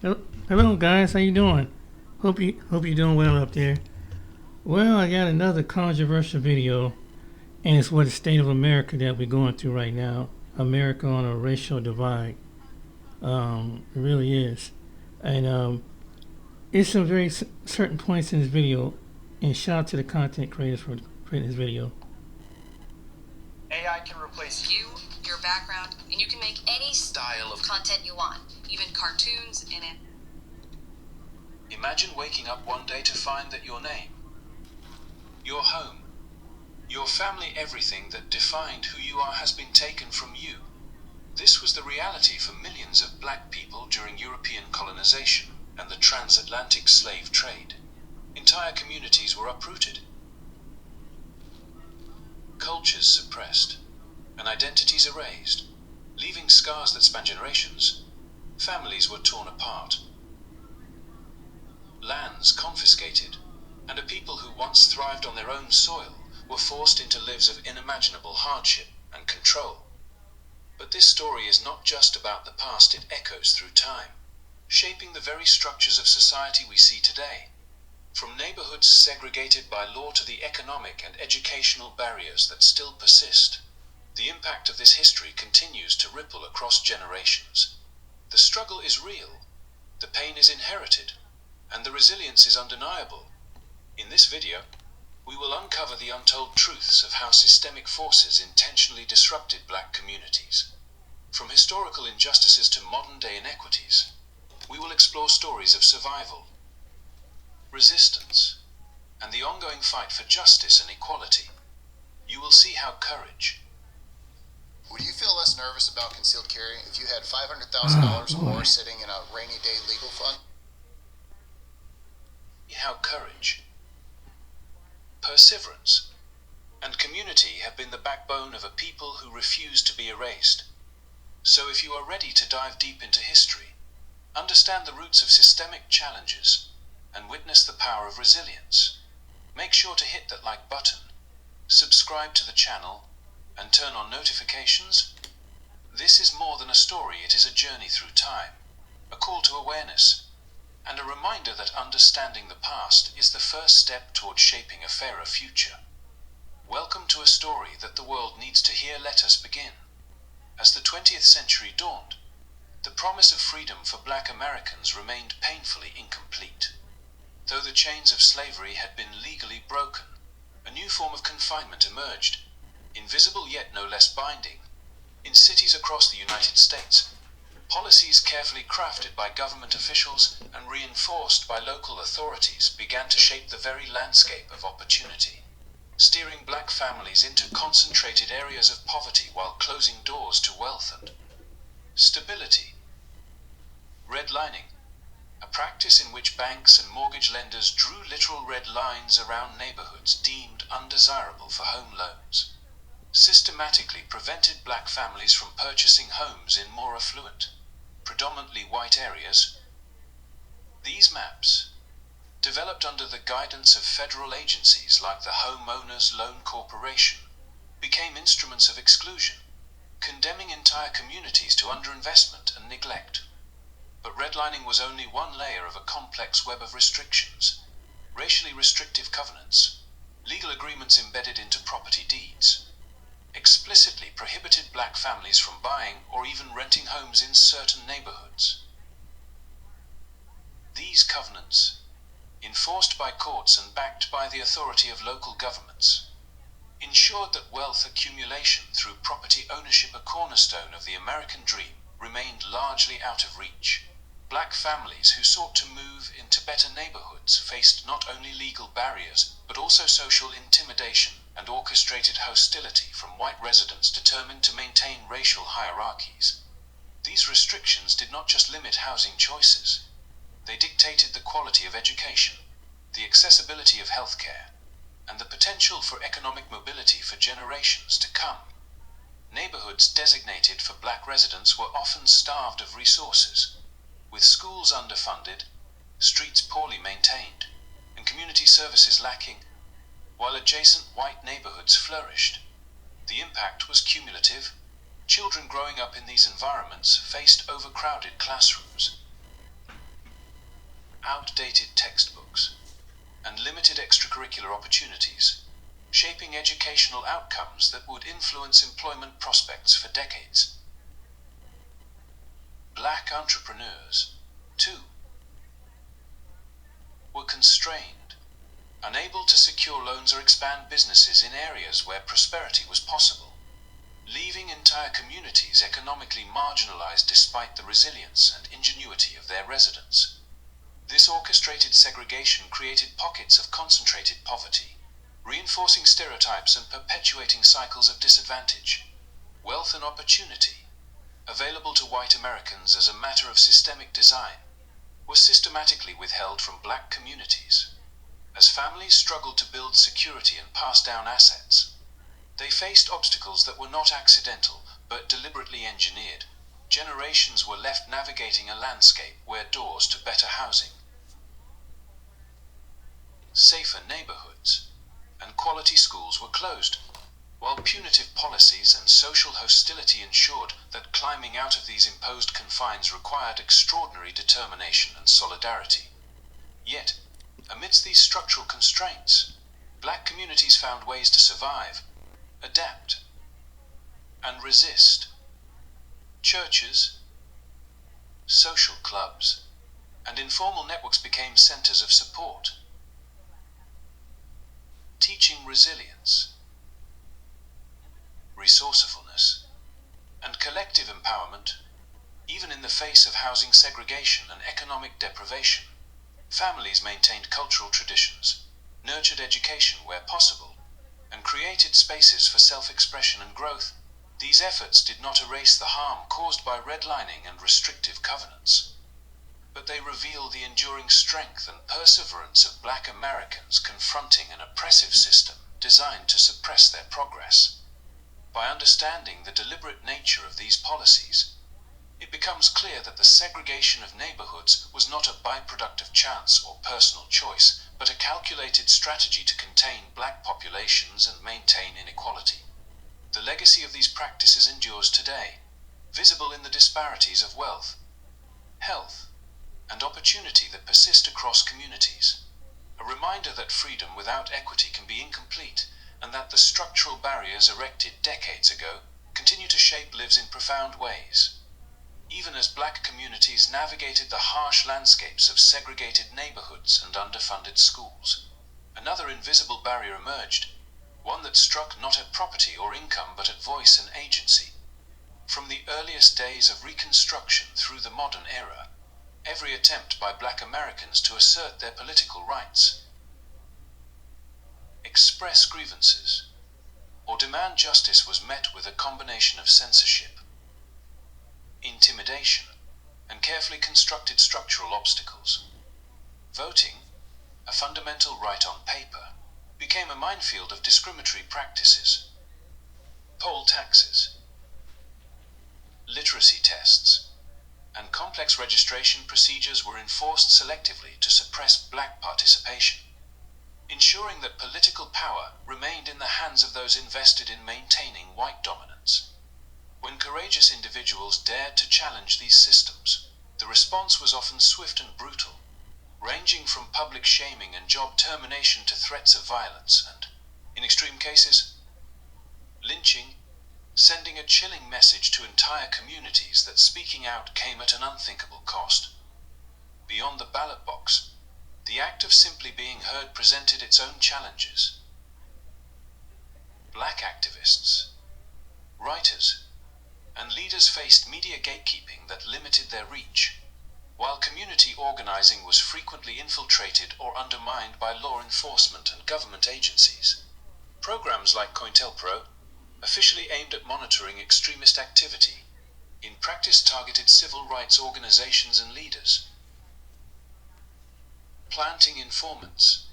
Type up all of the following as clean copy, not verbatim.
Hello guys, how you doing? Hope you're doing well up there. Well, I got another controversial video, and it's what the state of America that we're going through right now. America on a racial divide. It really is, and it's some very certain points in this video. And shout out to the content creators for creating this video. AI can replace you, your background, and you can make any style of content you want, even cartoons in it. Imagine waking up one day to find that your name, your home, your family, everything that defined who you are has been taken from you. This was the reality for millions of black people during European colonization and the transatlantic slave trade. Entire communities were uprooted, cultures suppressed, and identities erased, leaving scars that span generations. Families were torn apart, lands confiscated, and a people who once thrived on their own soil were forced into lives of unimaginable hardship and control. But this story is not just about the past, it echoes through time, shaping the very structures of society we see today. From neighborhoods segregated by law to the economic and educational barriers that still persist, the impact of this history continues to ripple across generations. The struggle is real, the pain is inherited, and the resilience is undeniable. In this video, we will uncover the untold truths of how systemic forces intentionally disrupted black communities. From historical injustices to modern-day inequities, we will explore stories of survival, resistance, and the ongoing fight for justice and equality. You will see how courage. Would you feel less nervous about concealed carry if you had $500,000 or more sitting in a rainy day legal fund? How courage, perseverance, and community have been the backbone of a people who refuse to be erased. So if you are ready to dive deep into history, understand the roots of systemic challenges, and witness the power of resilience, make sure to hit that like button, subscribe to the channel, and turn on notifications. This is more than a story, it is a journey through time, a call to awareness, and a reminder that understanding the past is the first step toward shaping a fairer future. Welcome to a story that the world needs to hear. Let us begin. As the 20th century dawned, the promise of freedom for black Americans remained painfully incomplete. Though the chains of slavery had been legally broken, a new form of confinement emerged, invisible yet no less binding. In cities across the United States, policies carefully crafted by government officials and reinforced by local authorities began to shape the very landscape of opportunity, steering black families into concentrated areas of poverty while closing doors to wealth and stability. Redlining, a practice in which banks and mortgage lenders drew literal red lines around neighborhoods deemed undesirable for home loans, systematically prevented black families from purchasing homes in more affluent, predominantly white areas. These maps, developed under the guidance of federal agencies like the Homeowners Loan Corporation, became instruments of exclusion, condemning entire communities to underinvestment and neglect. But redlining was only one layer of a complex web of restrictions, racially restrictive covenants, legal agreements embedded into property deeds, explicitly prohibited black families from buying or even renting homes in certain neighborhoods. These covenants, enforced by courts and backed by the authority of local governments, ensured that wealth accumulation through property ownership, a cornerstone of the American dream, remained largely out of reach. Black families who sought to move into better neighborhoods faced not only legal barriers, but also social intimidation and orchestrated hostility from white residents determined to maintain racial hierarchies. These restrictions did not just limit housing choices, they dictated the quality of education, the accessibility of healthcare, and the potential for economic mobility for generations to come. Neighborhoods designated for black residents were often starved of resources, with schools underfunded, streets poorly maintained, and community services lacking, while adjacent white neighborhoods flourished. The impact was cumulative. Children growing up in these environments faced overcrowded classrooms, outdated textbooks and limited extracurricular opportunities, shaping educational outcomes that would influence employment prospects for decades. Black entrepreneurs, too, were constrained, unable to secure loans or expand businesses in areas where prosperity was possible, leaving entire communities economically marginalized despite the resilience and ingenuity of their residents. This orchestrated segregation created pockets of concentrated poverty, reinforcing stereotypes and perpetuating cycles of disadvantage. Wealth and opportunity, available to white Americans as a matter of systemic design, were systematically withheld from black communities. As families struggled to build security and pass down assets, they faced obstacles that were not accidental, but deliberately engineered. Generations were left navigating a landscape where doors to better housing, safer neighborhoods, and quality schools were closed, while punitive policies and social hostility ensured that climbing out of these imposed confines required extraordinary determination and solidarity. Yet, amidst these structural constraints, black communities found ways to survive, adapt, and resist. Churches, social clubs, and informal networks became centers of support, teaching resilience, resourcefulness, and collective empowerment, even in the face of housing segregation and economic deprivation. Families maintained cultural traditions, nurtured education where possible, and created spaces for self-expression and growth. These efforts did not erase the harm caused by redlining and restrictive covenants, but they reveal the enduring strength and perseverance of black Americans confronting an oppressive system designed to suppress their progress. By understanding the deliberate nature of these policies, it becomes clear that the segregation of neighborhoods was not a byproduct of chance or personal choice, but a calculated strategy to contain black populations and maintain inequality. The legacy of these practices endures today, visible in the disparities of wealth, health, and opportunity that persist across communities. A reminder that freedom without equity can be incomplete, and that the structural barriers erected decades ago continue to shape lives in profound ways. Even as black communities navigated the harsh landscapes of segregated neighborhoods and underfunded schools, another invisible barrier emerged, one that struck not at property or income but at voice and agency. From the earliest days of Reconstruction through the modern era, every attempt by black Americans to assert their political rights, express grievances, or demand justice was met with a combination of censorship, intimidation, and carefully constructed structural obstacles. Voting, a fundamental right on paper, became a minefield of discriminatory practices. Poll taxes, literacy tests, and complex registration procedures were enforced selectively to suppress black participation, ensuring that political power remained in the hands of those invested in maintaining white dominance. When courageous individuals dared to challenge these systems, the response was often swift and brutal, ranging from public shaming and job termination to threats of violence and, in extreme cases, lynching, sending a chilling message to entire communities that speaking out came at an unthinkable cost. Beyond the ballot box, the act of simply being heard presented its own challenges. Black activists, writers, and leaders faced media gatekeeping that limited their reach, while community organizing was frequently infiltrated or undermined by law enforcement and government agencies. Programs like COINTELPRO, officially aimed at monitoring extremist activity, in practice targeted civil rights organizations and leaders. Planting informants,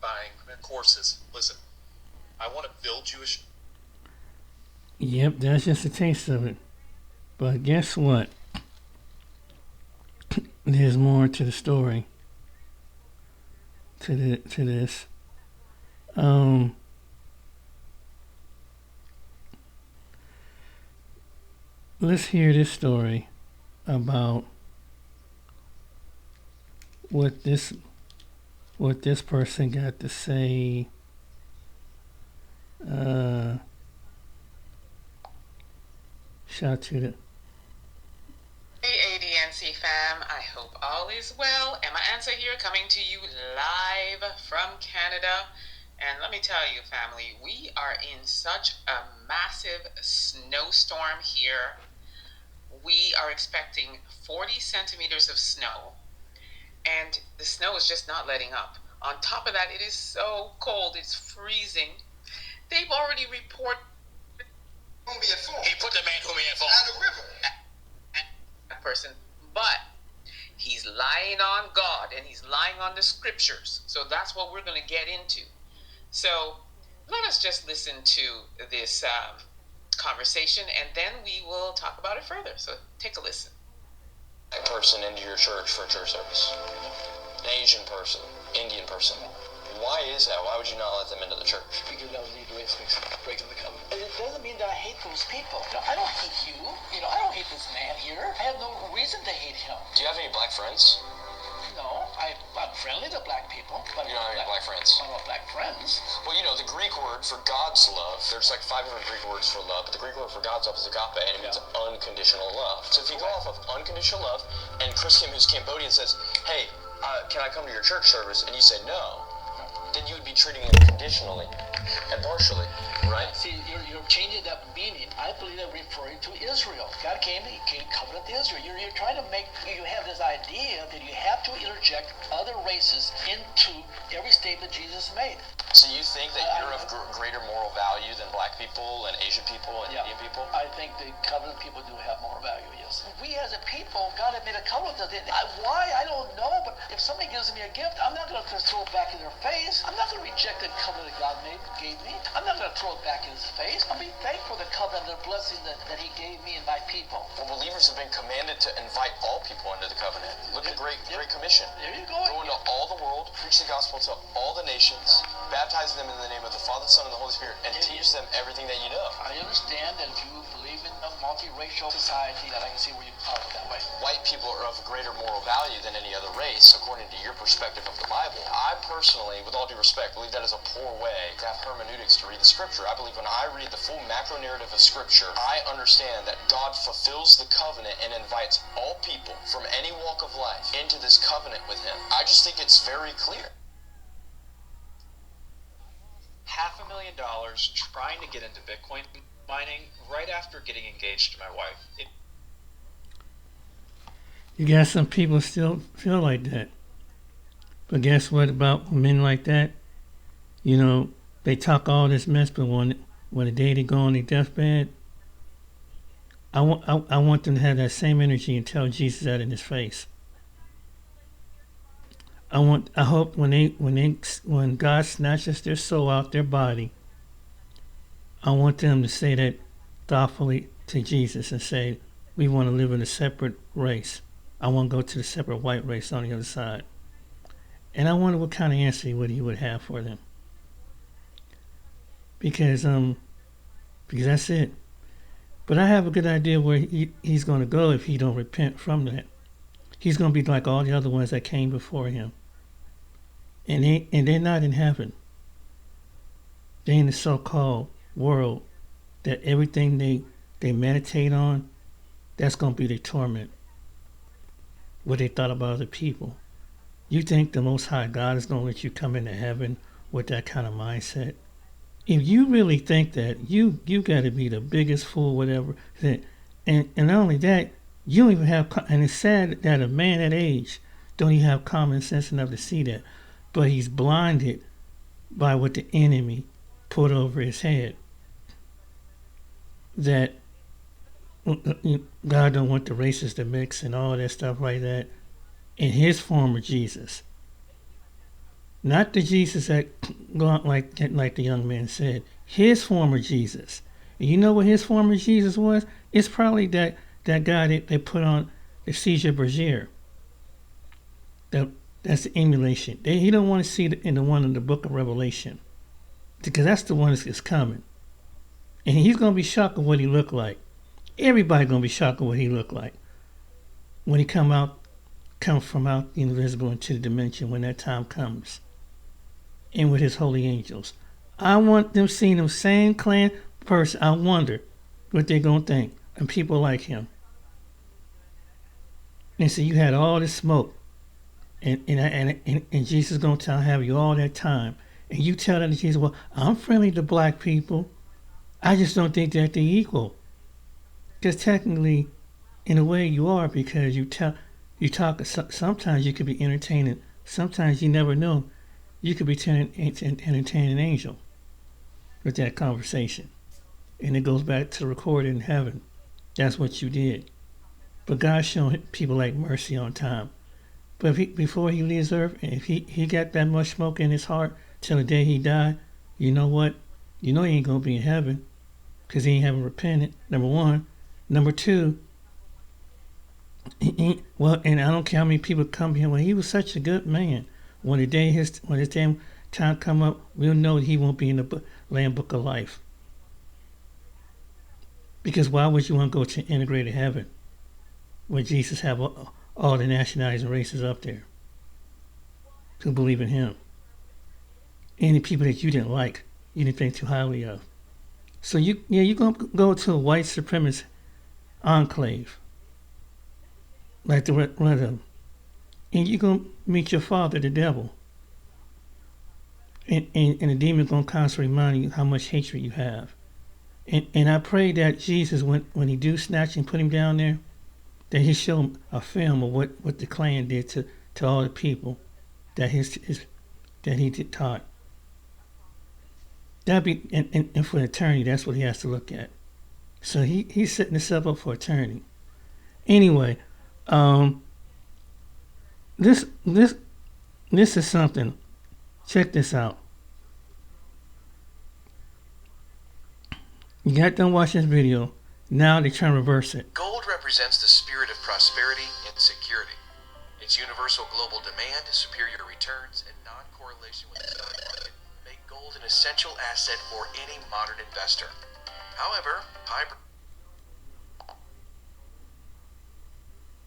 buying courses. Listen, I want to build Jewish. Yep, that's just a taste of it. But guess what? There's more to the story. To this. Let's hear this story about what this person got to say. Shout to the Hey ADNC fam, I hope all is well. Emma Answer here, coming to you live from Canada. And let me tell you, family, we are in such a massive snowstorm here. We are expecting 40 centimeters of snow, and the snow is just not letting up. On top of that, it is so cold, it's freezing. They've already reported He put the man whom he had on the river. Person, but he's lying on God and he's lying on the scriptures. So that's what we're going to get into. So let us just listen to this conversation, and then we will talk about it further. So take a listen. Black person into your church for a church service. An Asian person, Indian person. Why is that? Why would you not let them into the church? Because that was the breaking the covenant. It doesn't mean that I hate those people. I don't hate you. I don't hate this man here. I have no reason to hate him. Do you have any black friends? No, I'm friendly to black people. But You don't have any black friends? I don't have black friends. Well, the Greek word for God's love, there's like 500 Greek words for love, but the Greek word for God's love is agape, and it means unconditional love. So if you go off of unconditional love, and Chris Kim, who's Cambodian, says, hey, can I come to your church service? And you say no, then you would be treating him conditionally and partially, right? See, you're changing that meaning. I believe they're referring to Israel. God came covenant to Israel. You're trying to you have this idea that you have to interject other races into every statement Jesus made. So you think that you're of greater moral value than black people and Asian people and Indian people? I think the covenant people do have more value, yes. We as a people, God had made a covenant with them. Why? I don't know, but if somebody gives me a gift, I'm not going to throw it back in their face. I'm not going to reject the covenant that God gave me. I'm not going to throw it back in his face. I'll be thankful for the covenant and the blessing that he gave me and my people. Well, believers have been commanded to invite all people into the covenant. Look at Great Commission. There you go. Go into all the world, preach the gospel to all the nations, baptizing them in the name of the Father, Son, and the Holy Spirit, and teach them everything that you know. I understand that if you believe in a multiracial society, that I can see where you are that way. White people are of greater moral value than any other race, according to your perspective of the Bible. I personally, with all due respect, believe that is a poor way to have hermeneutics to read the Scripture. I believe when I read the full macro narrative of Scripture, I understand that God fulfills the covenant and invites all people from any walk of life into this covenant with him. I just think it's very clear. $500,000 trying to get into Bitcoin mining right after getting engaged to my wife. You got some people still feel like that. But guess what about men like that? They talk all this mess, but when the day they go on their deathbed, I want them to have that same energy and tell Jesus that in his face. I hope when God snatches their soul out their body, I want them to say that thoughtfully to Jesus and say, we want to live in a separate race. I want to go to the separate white race on the other side. And I wonder what kind of answer he would have for them. Because that's it. But I have a good idea where he's going to go if he don't repent from that. He's going to be like all the other ones that came before him. And they're not in heaven. They're in the so-called world that everything they meditate on, that's going to be their torment. What they thought about other people. You think the Most High God is going to let you come into heaven with that kind of mindset? If you really think that, you got to be the biggest fool, whatever. And not only that, you don't even have, and it's sad that a man that age don't even have common sense enough to see that. But he's blinded by what the enemy put over his head. That God don't want the races to mix and all that stuff like that. In his form of Jesus. Not the Jesus that go out like the young man said. His form of Jesus. And you know what his form of Jesus was? It's probably that guy they put on the Caesar Borgia. That's the emulation. He don't want to see in the one in the book of Revelation. Because that's the one that's coming. And he's going to be shocked at what he looked like. Everybody's going to be shocked at what he looked like. When he come out come from out the invisible into the dimension when that time comes, and with his holy angels. I want them seeing them same clan person. I wonder what they're gonna think, and people like him. And so you had all this smoke, and Jesus gonna have you all that time, and you tell that to Jesus, well, I'm friendly to black people. I just don't think that they're equal. Because technically, in a way, you are, because you talk. Sometimes you could be entertaining. Sometimes you never know. You could be entertaining an angel with that conversation, and it goes back to the recording in heaven. That's what you did. But God's showing people like mercy on time. But before he leaves earth, if he got that much smoke in his heart till the day he died, you know what? You know he ain't going to be in heaven because he ain't haven't repented, number one. Number two, well, and I don't care how many people come here. Well, he was such a good man. When his damn time come up, we'll know that he won't be in the Lamb Book of Life. Because why would you want to go to integrated heaven where Jesus have all the nationalities and races up there who believe in him? Any people that you didn't like, you didn't think too highly of. So you're going to go to a white supremacist enclave like the rest of them. And you're going to meet your father, the devil. And the demon's going to constantly remind you how much hatred you have. And I pray that Jesus, when he do snatch and put him down there, that he show him a film of what the Klan did to all the people that that he taught. That'd be and for eternity, that's what he has to look at. So he's setting himself up for eternity. Anyway, this is something. Check this out. You got done watching this video. Now they're trying to reverse it. Gold represents the spirit of prosperity and security. Its universal global demand, superior returns, and non-correlation with the stock market make gold an essential asset for any modern investor. However,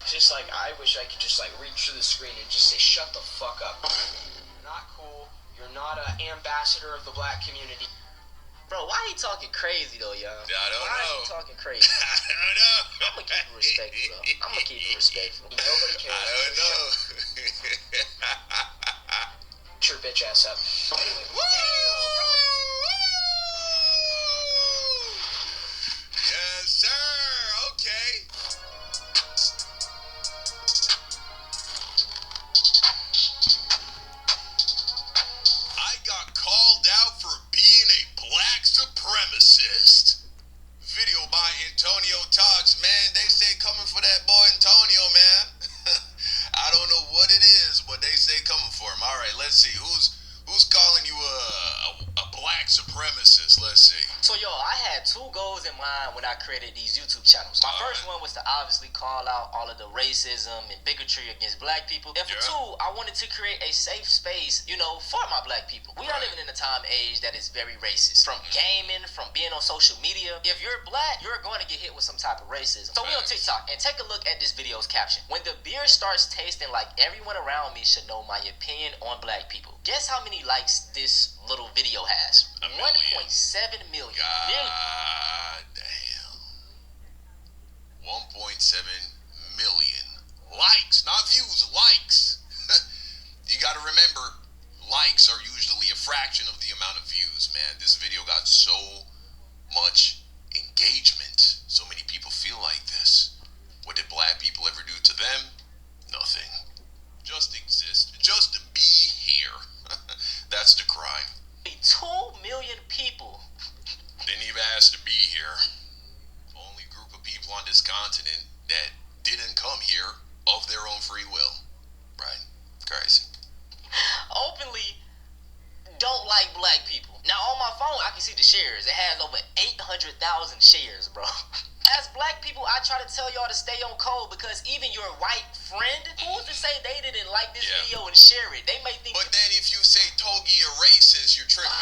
just like, I wish I could just like reach through the screen and just say, shut the fuck up. You're not cool. You're not an ambassador of the black community. Bro, why are you talking crazy though, yo? I don't know. Why are you talking crazy? I don't know. I'm gonna keep it respectful though. I'm gonna keep it respectful. Nobody cares. I don't know. Shut your bitch ass up. Yes, sir. Okay. I got called out for being a black supremacist. Video by Antonio Talks, man. They say coming for that boy Antonio, man. I don't know what it is, but they say coming for him. All right, let's see. Who's calling you a black supremacist? Let's see. So yo, I had two goals in mind when I created these YouTube channels. My first one was to obviously call out all of the racism and bigotry against black people. And for two, I wanted to create a safe space, for my black people. We are living in a time age that is very racist. From gaming, from being on social media. If you're black, you're going to get hit with some type of racism. So we on TikTok, and take a look at this video's caption. When the beer starts tasting like everyone around me should know my opinion on black people. Guess how many likes this little video has? 1.7 million. God damn. 1.7 million likes, not views, likes. You gotta remember, likes are usually a fraction of the amount of views, man. This video got so much engagement. So many people feel like this. What did black people ever do to them? Nothing. Just exist. Just to be here. That's the crime. 2 million people. Didn't even ask to be here. Only group of people on this continent that didn't come here of their own free will. Right? Crazy. Openly don't like black people. Now on my phone I can see the shares. It has over 800,000 shares, bro. As black people, I try to tell y'all to stay on code, because even your white friend, who's to say they didn't like this video and share it? They may think. But then if you say Togi a racist, you're tripping.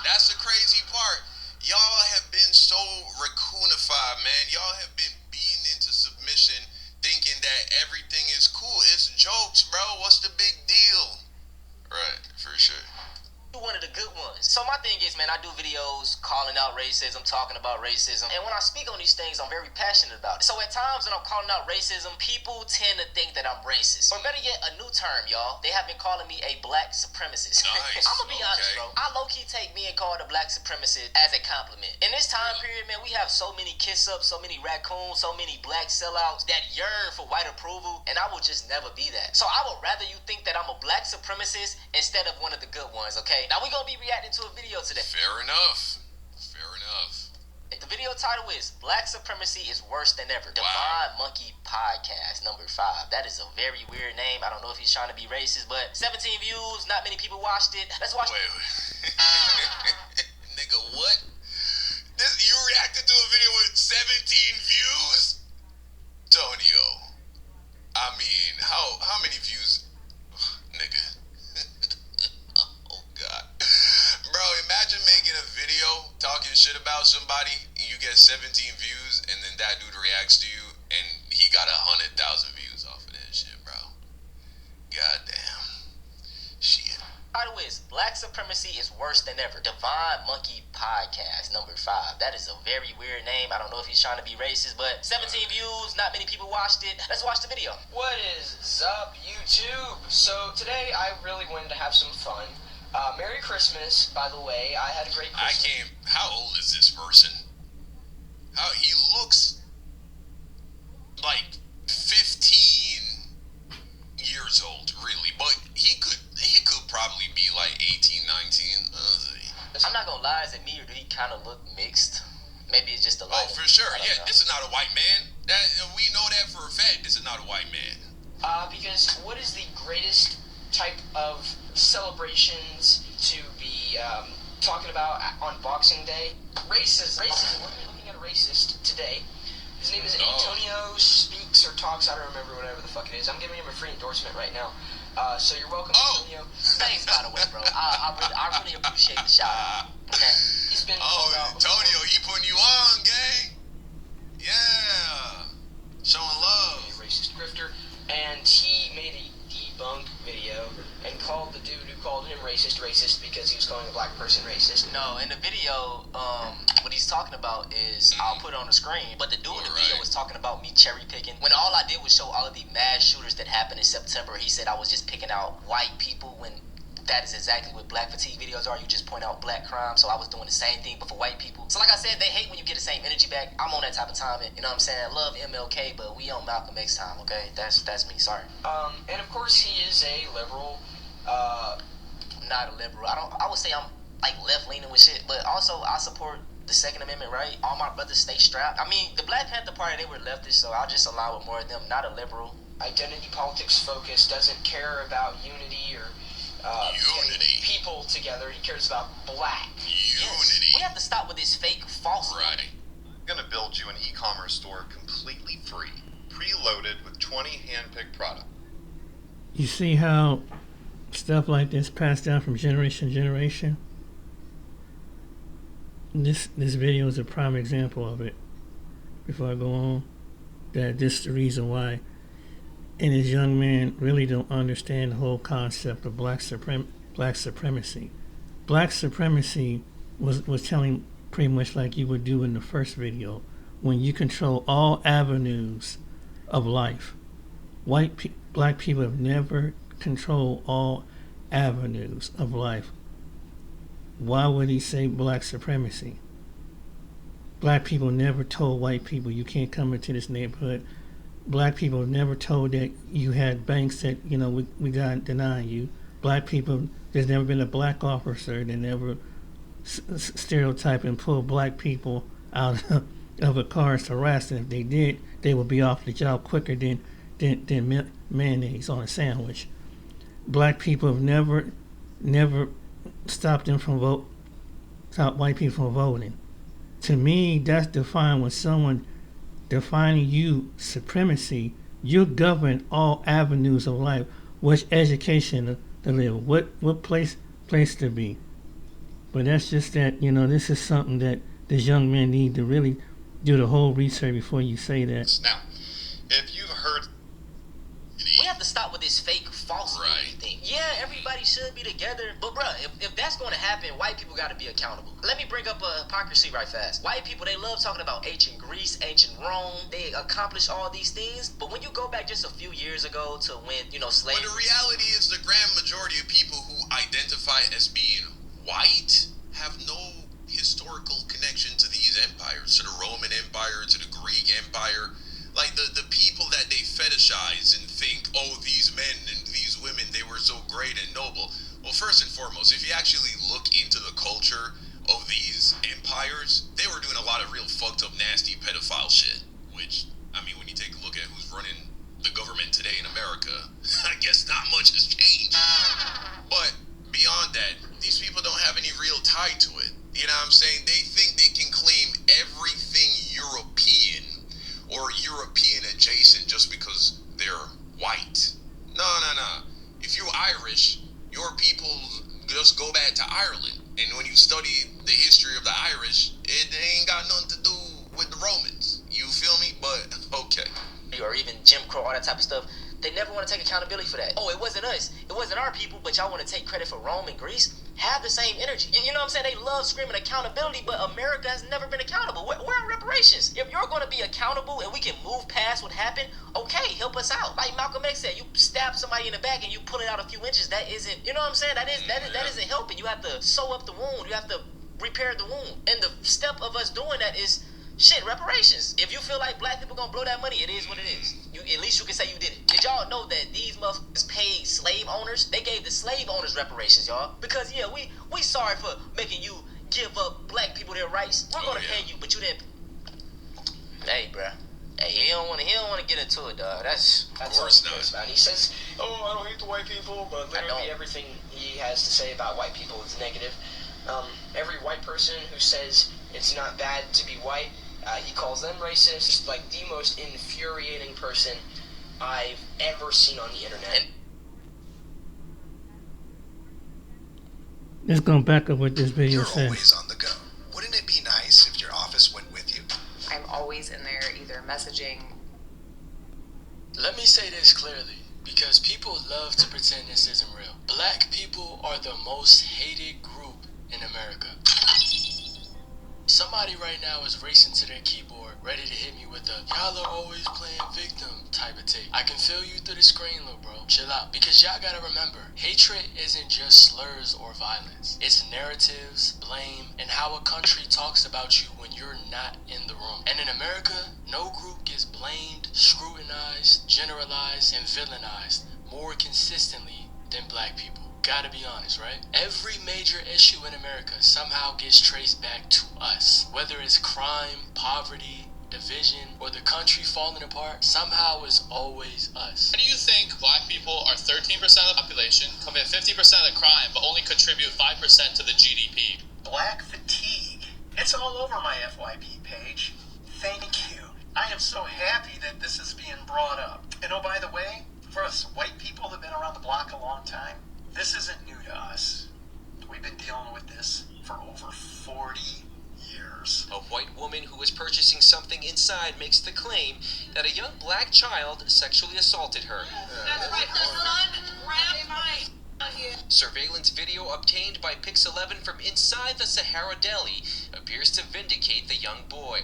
That's the crazy part. Y'all have been so raccoonified, man. Y'all have been beaten into submission, thinking that everything is cool. It's a joke. out racism, talking about racism. And when I speak on these things, I'm very passionate about it. So at times when I'm calling out racism, people tend to think that I'm racist. Or better yet, a new term, y'all. They have been calling me a black supremacist. Nice. I'm gonna be honest, bro. I low-key take being called a black supremacist as a compliment. In this time period, man, we have so many kiss-ups, so many raccoons, so many black sellouts that yearn for white approval, and I will just never be that. So I would rather you think that I'm a black supremacist instead of one of the good ones, okay? Now we gonna be reacting to a video today. Fair enough. Fair enough. The video title is Black Supremacy is Worse Than Ever. Wow. Divine Monkey Podcast number 5. That is a very weird name. I don't know if he's trying to be racist, but 17 views, not many people watched it. Let's watch Wait. Nigga, what? You reacted to a video with 17 views? Tonio. I mean, how many views? Nigga. Oh, God. Bro, imagine making a video talking shit about somebody and you get 17 views and then that dude reacts to you and he got 100,000 views off of that shit, bro. Goddamn. Shit. Title is Black Supremacy is Worse Than Ever. Divine Monkey Podcast number 5. That is a very weird name. I don't know if he's trying to be racist, but 17 views, not many people watched it. Let's watch the video. What is up, YouTube? So today I really wanted to have some fun. Merry Christmas, by the way. I had a great Christmas. How old is this person? He looks like 15 years old, really, but he could probably be like 18, 19. I'm not gonna lie, is it me or do he kind of look mixed? Maybe it's just a light. Oh, for sure. Yeah, this is not a white man. We know that for a fact. This is not a white man. Because what is the greatest type of celebrations to be talking about on Boxing Day? Racism. We're looking at a racist today. His name is Antonio Speaks or Talks. I don't remember, whatever the fuck it is. I'm giving him a free endorsement right now. So you're welcome, Antonio. Thanks, by the way, bro. I really appreciate the shout out. Okay. He's been Antonio, he putting you on, gang. Yeah. Showing love. A racist grifter. And he made a debunk video and called the dude who called him racist because he was calling a black person racist. No, in the video, what he's talking about is, I'll put it on the screen, but the dude in the video was talking about me cherry picking. When all I did was show all of the mass shooters that happened in September, he said I was just picking out white people when that is exactly what black fatigue videos are. You just point out black crime. So I was doing the same thing, but for white people. So like I said, they hate when you get the same energy back. I'm on that type of time. You know what I'm saying? Love MLK, but we on Malcolm X time, okay? That's me. Sorry. And of course he is a liberal. Not a liberal. I would say I'm like left leaning with shit, but also I support the Second Amendment, right? All my brothers stay strapped. I mean, the Black Panther Party, they were leftist, so I'll just allow it more of them. Not a liberal. Identity politics focus, doesn't care about unity or unity. People together. He cares about black. Unity. We have to stop with this fake false. Right. I'm gonna build you an e-commerce store completely free, preloaded with 20 hand-picked products. You see how stuff like this passed down from generation to generation? This video is a prime example of it. Before I go on, that this is the reason why. And this young man really don't understand the whole concept of black supremacy. Black supremacy was telling pretty much like you would do in the first video, when you control all avenues of life. Black people have never controlled all avenues of life. Why would he say black supremacy? Black people never told white people you can't come into this neighborhood. Black people never told that you had banks that, we got denying you. Black people, there's never been a black officer that never stereotype and pull black people out of a car to harass them. If they did, they would be off the job quicker than mayonnaise on a sandwich. Black people have never stopped white people from voting. To me, that's defined when someone defining you supremacy. You govern all avenues of life. Which education to live, what place to be. But that's just that, this is something that this young man need to really do the whole research before you say that. Now, if you've heard... We have to stop with this fake false thing. Yeah, everybody should be together. But bruh, if that's gonna happen, white people gotta be accountable. Let me bring up hypocrisy right fast. White people, they love talking about ancient Greece, ancient Rome. They accomplished all these things. But when you go back just a few years ago to when, slavery... But the reality is the grand majority of people who identify as being white have no historical connection to these empires, to the Roman Empire, to the Greek Empire. Like the people that they fetishize and think, oh, these men and these women, they were so great and noble. Well, first and foremost, if you actually look into the culture of these empires, they were doing a lot of real fucked up, nasty pedophile shit. Which, I mean, when you take a look at who's running the government today in America, I guess not much has changed. But beyond that, these people don't have any real tie to it. You know what I'm saying? They think they can claim everything European or European adjacent just because they're white. No. If you're Irish, your people just go back to Ireland. And when you study the history of the Irish, it ain't got nothing to do with the Romans. You feel me? But, okay. Or even Jim Crow, all that type of stuff. They never want to take accountability for that. Oh, it wasn't us. It wasn't our people, but y'all want to take credit for Rome and Greece? Have the same energy. You know what I'm saying? They love screaming accountability, but America has never been accountable. Where are reparations? If you're going to be accountable and we can move past what happened, okay, help us out. Like Malcolm X said, you stab somebody in the back and you pull it out a few inches. That isn't, you know what I'm saying? That isn't helping. You have to sew up the wound. You have to repair the wound. And the step of us doing that is reparations. If you feel like black people gonna blow that money, it is what it is. At least you can say you did it. Did y'all know that these motherfuckers paid slave owners? They gave the slave owners reparations, y'all. Because yeah, we sorry for making you give up black people their rights. We're gonna pay you, but you didn't. Hey, bruh. Hey, he don't wanna get into it, dog. That's all he cares about. He says, "Oh, I don't hate the white people," but literally everything he has to say about white people is negative. Every white person who says it's not bad to be white, he calls them racist. Like the most infuriating person I've ever seen on the internet. Let's go back up what this video says. You're always on the go. Wouldn't it be nice if your office went with you? I'm always in there either messaging. Let me say this clearly, because people love to pretend this isn't real. Black people are the most hated group in America. Somebody right now is racing to their keyboard, ready to hit me with the "y'all are always playing victim" type of tape. I can feel you through the screen, little bro. Chill out. Because y'all gotta remember, hatred isn't just slurs or violence. It's narratives, blame, and how a country talks about you when you're not in the room. And in America, no group gets blamed, scrutinized, generalized, and villainized more consistently than black people. Gotta be honest, right? Every major issue in America somehow gets traced back to us. Whether it's crime, poverty, division, or the country falling apart, somehow it's always us. Why do you think black people are 13% of the population, commit 50% of the crime, but only contribute 5% to the GDP? Black fatigue. It's all over my FYP page. Thank you. I am so happy that this is being brought up. And oh, by the way, for us white people that have been around the block a long time, this isn't new to us. We've been dealing with this for over 40 years. A white woman who was purchasing something inside makes the claim that a young black child sexually assaulted her. That's right, her son grabbed my... Surveillance video obtained by Pix11 from inside the Sahara Deli appears to vindicate the young boy,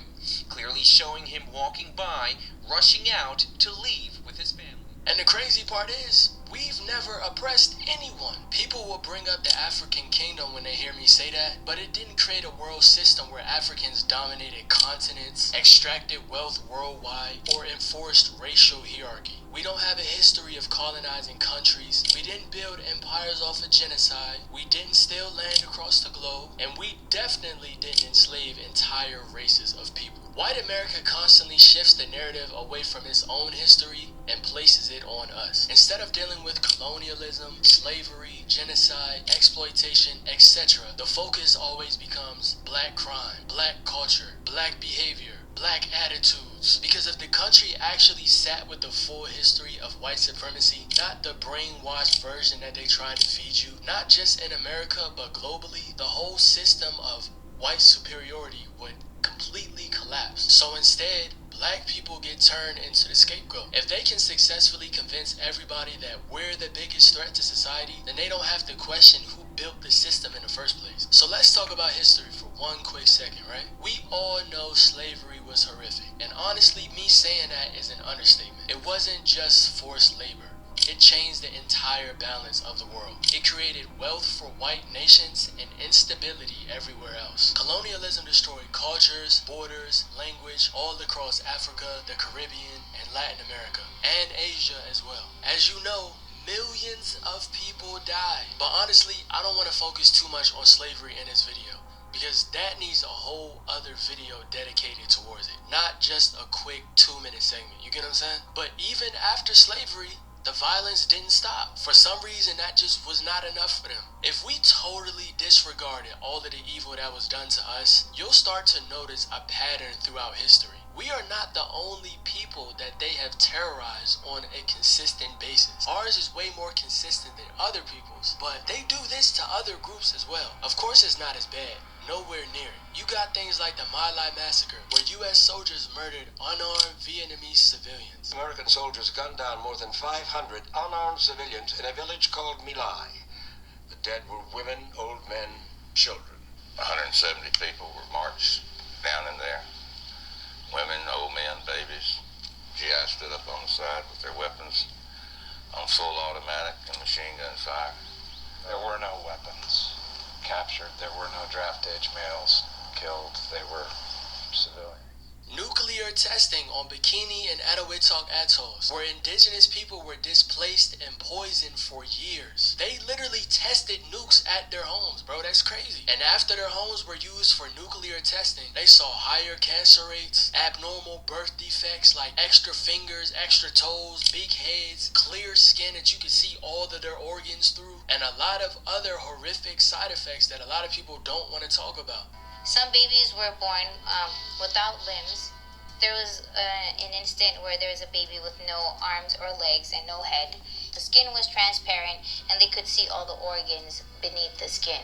clearly showing him walking by, rushing out to leave with his family. And the crazy part is, we've never oppressed anyone. People will bring up the African kingdom when they hear me say that, but it didn't create a world system where Africans dominated continents, extracted wealth worldwide, or enforced racial hierarchy. We don't have a history of colonizing countries. We didn't build empires off of genocide. We didn't steal land across the globe. And we definitely didn't enslave entire races of people. White America constantly shifts the narrative away from its own history and places it on us. Instead of dealing with colonialism, slavery, genocide, exploitation, etc., the focus always becomes black crime, black culture, black behavior, black attitudes. Because if the country actually sat with the full history of white supremacy, not the brainwashed version that they try to feed you, not just in America but globally, the whole system of white superiority would completely collapse. So instead, black people get turned into the scapegoat. If they they can successfully convince everybody that we're the biggest threat to society, then they don't have to question who built the system in the first place. So let's talk about history for one quick second, right? We all know slavery was horrific, and honestly, me saying that is an understatement. It wasn't just forced labor. It changed the entire balance of the world. It created wealth for white nations and instability everywhere else. Colonialism destroyed cultures, borders, language all across Africa, the Caribbean, and Latin America, and Asia as well. As you know, millions of people died. But honestly, I don't want to focus too much on slavery in this video, because that needs a whole other video dedicated towards it. Not just a quick 2-minute segment, you get what I'm saying? But even after slavery, the violence didn't stop. For some reason, that just was not enough for them. If we totally disregarded all of the evil that was done to us, you'll start to notice a pattern throughout history. We are not the only people that they have terrorized on a consistent basis. Ours is way more consistent than other people's, but they do this to other groups as well. Of course, it's not as bad. Nowhere near it. You got things like the My Lai massacre, where U.S. soldiers murdered unarmed Vietnamese civilians. American soldiers gunned down more than 500 unarmed civilians in a village called My Lai. The dead were women, old men, children. 170 people were marched down in there. Women, old men, babies. GI stood up on the side with their weapons on full automatic and machine gun fire. There were no weapons captured. There were no draft age males killed. They were civilians. Nuclear testing on Bikini and Etobicoke atolls, where indigenous people were displaced and poisoned for years. They literally tested nukes at their homes, bro. That's crazy. And after their homes were used for nuclear testing, they saw higher cancer rates, abnormal birth defects like extra fingers, extra toes, big heads, clear skin that you could see all of their organs through, and a lot of other horrific side effects that a lot of people don't want to talk about. Some babies were born without limbs. There was an instant where there was a baby with no arms or legs and no head. The skin was transparent and they could see all the organs beneath the skin.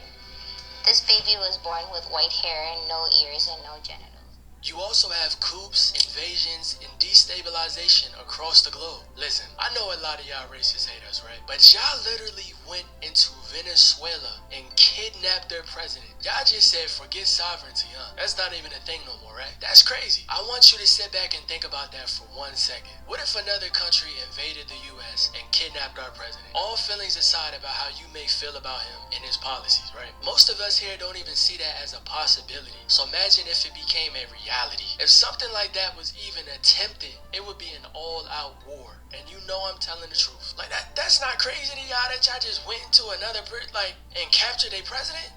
This baby was born with white hair and no ears and no genitals. You also have coups, invasions, and destabilization across the globe. Listen, I know a lot of y'all racist hate us, right? But y'all literally went into Venezuela and kidnapped their president. Y'all just said forget sovereignty, huh? That's not even a thing no more, right? That's crazy. I want you to sit back and think about that for 1 second. What if another country invaded the US and kidnapped our president? All feelings aside about how you may feel about him and his policies, right? Most of us here don't even see that as a possibility. So imagine if it became a reality. If something like that was even attempted, it would be an all-out war. And you know I'm telling the truth. Like, that's not crazy to y'all that y'all just went into another, and captured a president?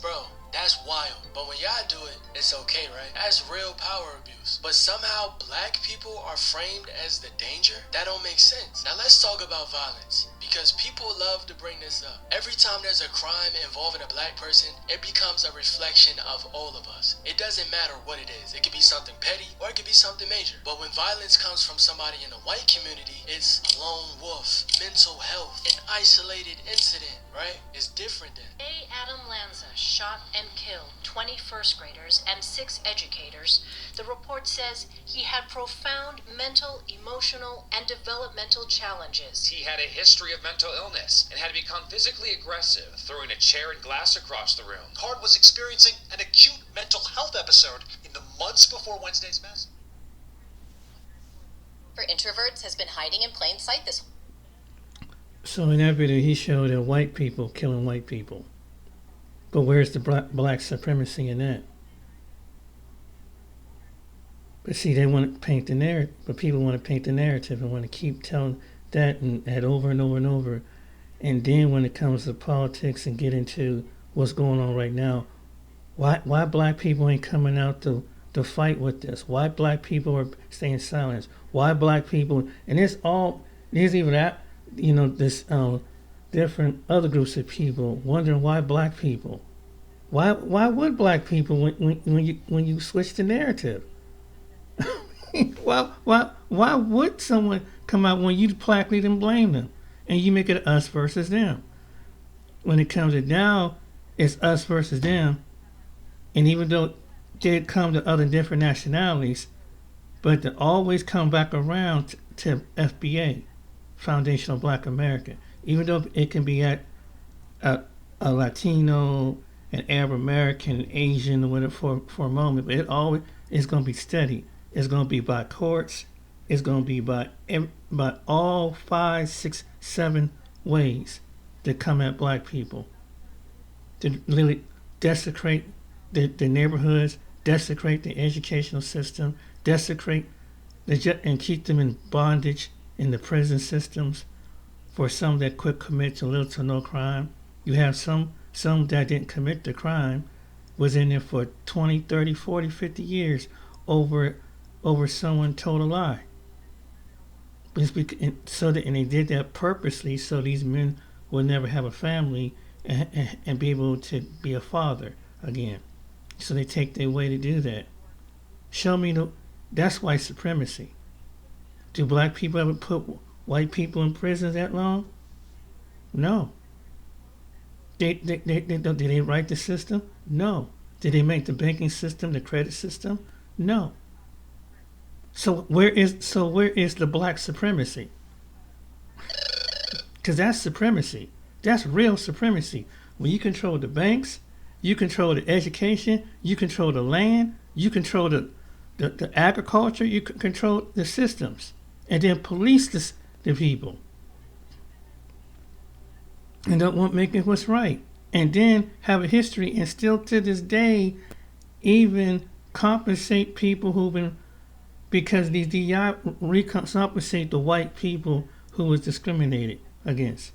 Bro, that's wild. But when y'all do it, it's okay, right? That's real power abuse. But somehow black people are framed as the danger? That don't make sense. Now let's talk about violence, because people love to bring this up. Every time there's a crime involving a black person, it becomes a reflection of all of us. It doesn't matter what it is. It could be something petty or it could be something major. But when violence comes from somebody in the white community, it's a lone wolf, mental health, an isolated incident, right? It's different then. A. Adam Lanza shot and killed 20 first graders and 6 educators. The report says he had profound mental, emotional, and developmental challenges. He had a history of mental illness and had become physically aggressive, throwing a chair and glass across the room. Card was experiencing an acute mental health episode in the months before Wednesday's mass. For introverts has been hiding in plain sight this. So in that video, he showed that white people killing white people. But where's the black supremacy in that? But see, they want to paint the narrative, but people want to paint the narrative and want to keep telling that and that over and over and over. And then when it comes to politics and get into what's going on right now, why black people ain't coming out to fight with this? Why black people are staying silent? Why black people, and there's even that, this different other groups of people wondering why black people. Why would black people when you switch the narrative? Why would someone come out when you plainly didn't blame them and you make it us versus them? When it comes to now, it's us versus them, and even though they come to other different nationalities, but to always come back around to FBA, Foundation of Black America. Even though it can be at a Latino, an Arab American, an Asian, or whatever for a moment, but it always is going to be steady. It's going to be by courts. It's going to be by all 5, 6, 7 ways to come at black people, to literally desecrate the neighborhoods, desecrate the educational system, desecrate and keep them in bondage in the prison systems. For some that could commit to little to no crime, you have some that didn't commit the crime, was in there for 20, 30, 40, 50 years over someone told a lie. And they did that purposely so these men will never have a family and be able to be a father again. So they take their way to do that. Show me that's white supremacy. Do black people ever put white people in prison that long? No. Did they write the system? No. Did they make the banking system, the credit system? No. So where is the black supremacy? Because that's supremacy. That's real supremacy. When you control the banks, you control the education, you control the land, you control the agriculture, you control the systems, and then police the people. And don't want making what's right. And then have a history and still to this day even compensate people who've been, because these DI recompensate the white people who was discriminated against.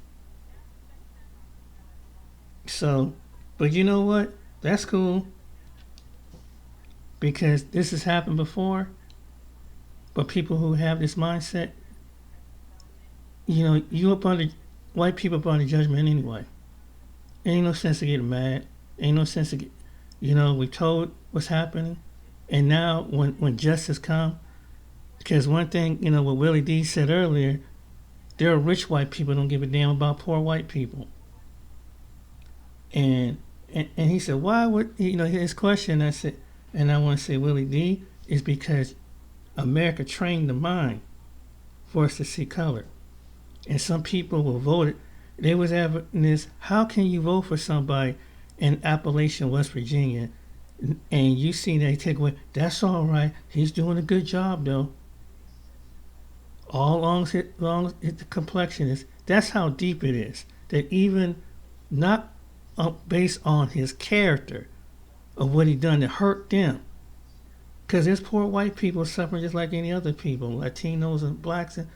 So, but you know what? That's cool. Because this has happened before. But people who have this mindset, white people up under judgment anyway. Ain't no sense of getting mad. Ain't no sense of we told what's happening. And now when justice come, because one thing, what Willie D said earlier, there are rich white people who don't give a damn about poor white people. And he said, why would, his question, I said, and I want to say Willie D, is because America trained the mind for us to see color. And some people will vote it. They was having this, how can you vote for somebody in Appalachian, West Virginia, and you see they take away, that's all right, he's doing a good job though. All long as the complexion is, that's how deep it is. That even not based on his character of what he done to hurt them. Because there's poor white people suffering just like any other people, Latinos and blacks, and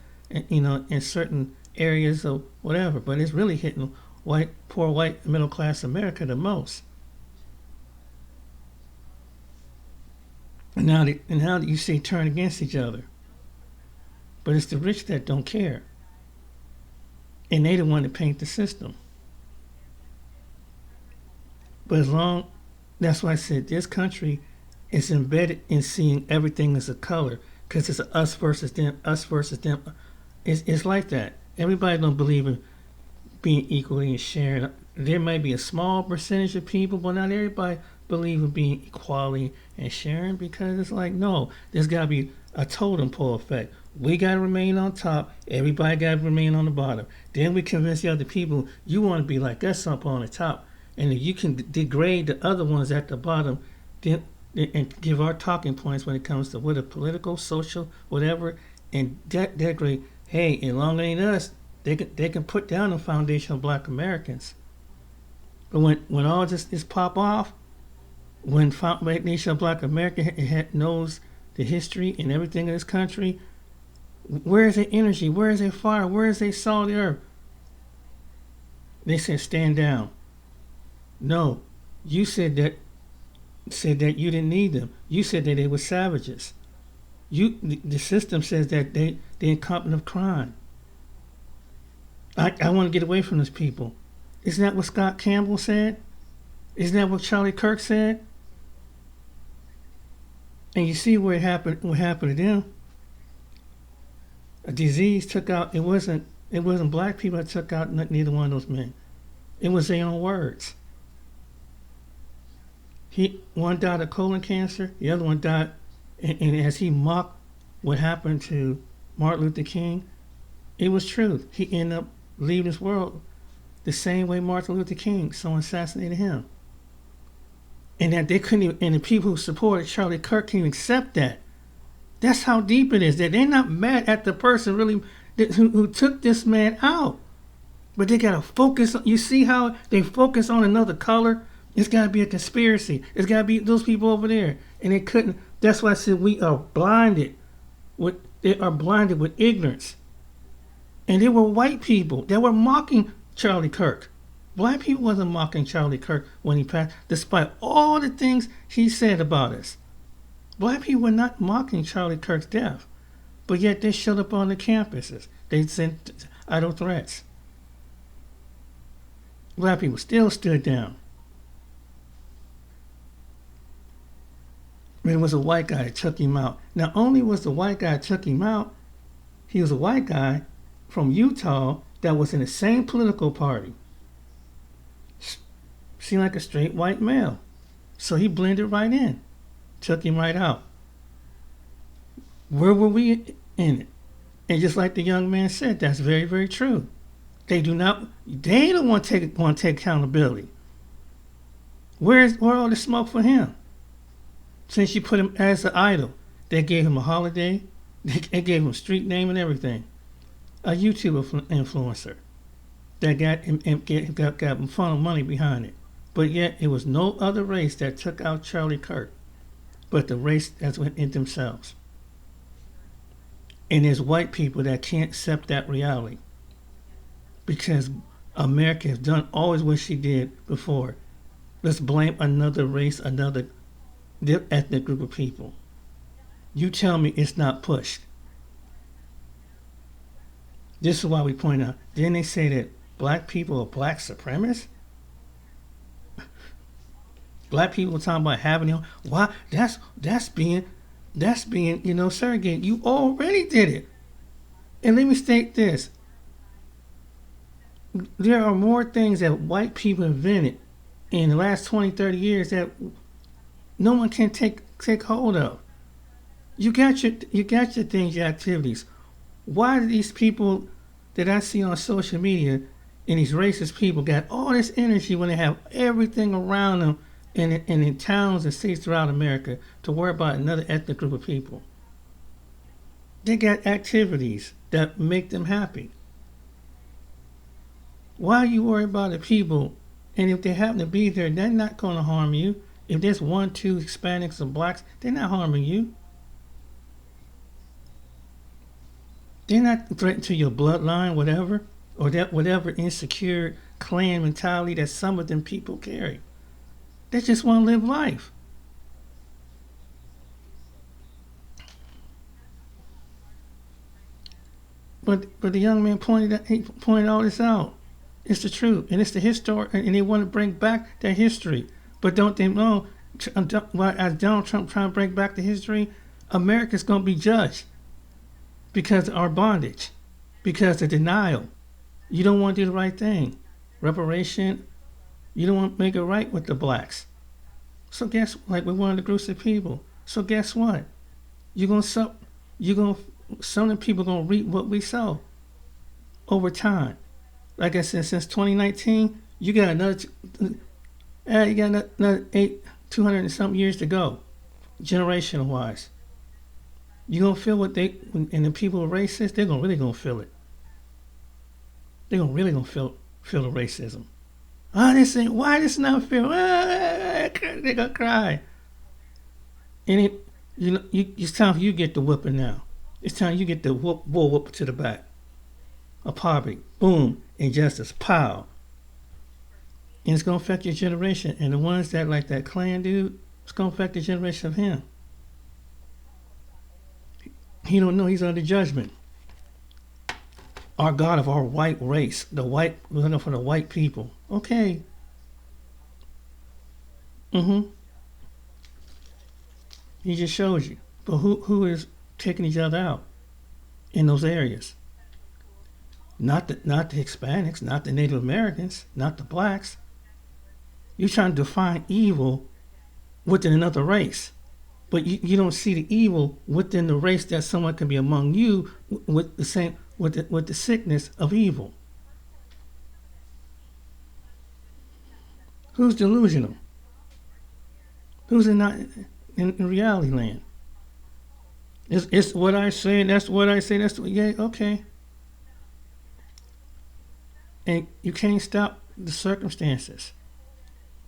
in certain areas or whatever. But it's really hitting poor white middle class America the most. And now you see turn against each other. But it's the rich that don't care. And they the one that paint the system. But that's why I said this country is embedded in seeing everything as a color. Because it's us versus them, us versus them. It's like that. Everybody don't believe in being equally and sharing. There may be a small percentage of people, but not everybody believe in being equality and sharing, because it's like, no, there's got to be a totem pole effect. We got to remain on top. Everybody got to remain on the bottom. Then we convince the other people, you want to be like us up on the top. And if you can degrade the other ones at the bottom, then and give our talking points when it comes to whether political, social, whatever, and degrade, hey, as long as it ain't us, they can put down the foundation of black Americans. But when all this pop off, when Foundation of Black America knows the history and everything in this country, where is their energy? Where is their fire? Where is their salt of the earth? They said, stand down. No, you said that you didn't need them. You said that they were savages. The system says that they're incompetent of crime. I want to get away from those people. Isn't that what Scott Campbell said? Isn't that what Charlie Kirk said? And you see what happened to them. A disease took out, it wasn't black people that took out neither one of those men. It was their own words. One died of colon cancer, the other one died, and as he mocked what happened to Martin Luther King, it was true. He ended up leaving this world the same way Martin Luther King, someone assassinated him. And that they couldn't even, and the people who supported Charlie Kirk can't even accept that. That's how deep it is. That they're not mad at the person really who took this man out. But they gotta focus. You see how they focus on another color? It's gotta be a conspiracy. It's gotta be those people over there. And they couldn't. That's why I said we are blinded. They are blinded with ignorance. And they were white people that were mocking Charlie Kirk. Black people wasn't mocking Charlie Kirk when he passed, despite all the things he said about us. Black people were not mocking Charlie Kirk's death, but yet they showed up on the campuses. They sent idle threats. Black people still stood down. It was a white guy that took him out. Not only was the white guy that took him out, he was a white guy from Utah that was in the same political party. Seemed like a straight white male. So he blended right in. Took him right out. Where were we in it? And just like the young man said, that's very, very true. They don't want to take accountability. Where all the smoke for him? Since you put him as an idol, they gave him a holiday, they gave him a street name and everything. A YouTube influencer that got him funnel money behind it. But yet it was no other race that took out Charlie Kirk but the race that's within themselves. And there's white people that can't accept that reality because America has done always what she did before. Let's blame another race, another ethnic group of people. You tell me it's not pushed. This is why we point out. Didn't they say that black people are black supremacists? Black people talking about having them. Why? That's being segregated. You already did it. And let me state this. There are more things that white people invented in the last 20, 30 years that no one can take hold of. You got your things, your activities. Why do these people that I see on social media and these racist people got all this energy when they have everything around them in towns and states throughout America to worry about another ethnic group of people? They got activities that make them happy. Why you worry about the people? And if they happen to be there, they're not going to harm you. If there's 1, 2 Hispanics or blacks, they're not harming you. They're not threatening to your bloodline, whatever, or that whatever insecure clan mentality that some of them people carry. They just want to live life. But the young man pointed all this out. It's the truth, and it's the history, and they want to bring back that history. But don't they know, as Donald Trump trying to bring back the history, America's going to be judged because of our bondage, because of denial. You don't want to do the right thing. Reparation, you don't want to make it right with the blacks. So guess, like with one of the groups of people. So guess what? Some of the people gonna reap what we sow over time. Like I said, since 2019, you got another 200 and something years to go, generational wise. You gonna feel what and the people who are racist, they're really gonna feel it. They're really gonna feel the racism. Why this not feel? They're gonna cry. And it's time for you to get the whipping now. It's time you get the bull whoop to the back. A poverty, boom, injustice, pow. And it's gonna affect your generation. And the ones that like that Klan dude, it's gonna affect the generation of him. He don't know he's under judgment. Our God of our white race, for the white people. Okay. He just shows you. But who is taking each other out in those areas? Not the Hispanics, not the Native Americans, not the blacks. You're trying to define evil within another race. but you don't see the evil within the race that someone can be among you with the same with the sickness of evil. Who's delusional? Who's not in reality land? It's what I say. That's what I say. That's yeah. Okay. And you can't stop the circumstances.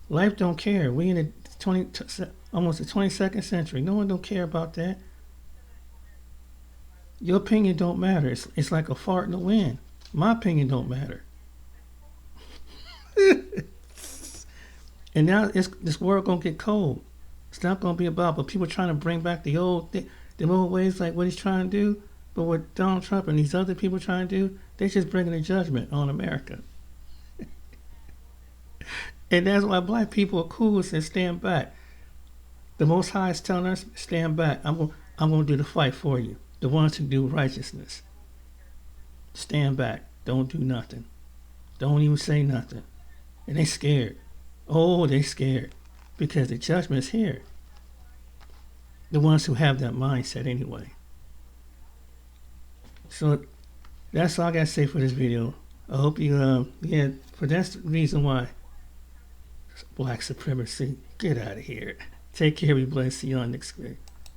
Life don't care. We in almost the 22nd century. No one don't care about that. Your opinion don't matter. It's like a fart in the wind. My opinion don't matter. And now this world gonna get cold. It's not gonna be about but people trying to bring back the old ways, like what he's trying to do. But what Donald Trump and these other people trying to do, they're just bringing a judgment on America. And that's why black people are cool and stand back. The Most High is telling us, stand back. I'm gonna do the fight for you. The ones who do righteousness. Stand back. Don't do nothing. Don't even say nothing. And they scared. Oh, they scared. Because the judgment is here. The ones who have that mindset anyway. So that's all I gotta say for this video. I hope you but that's the reason why black supremacy. Get out of here. Take care, be blessed. See you on next week.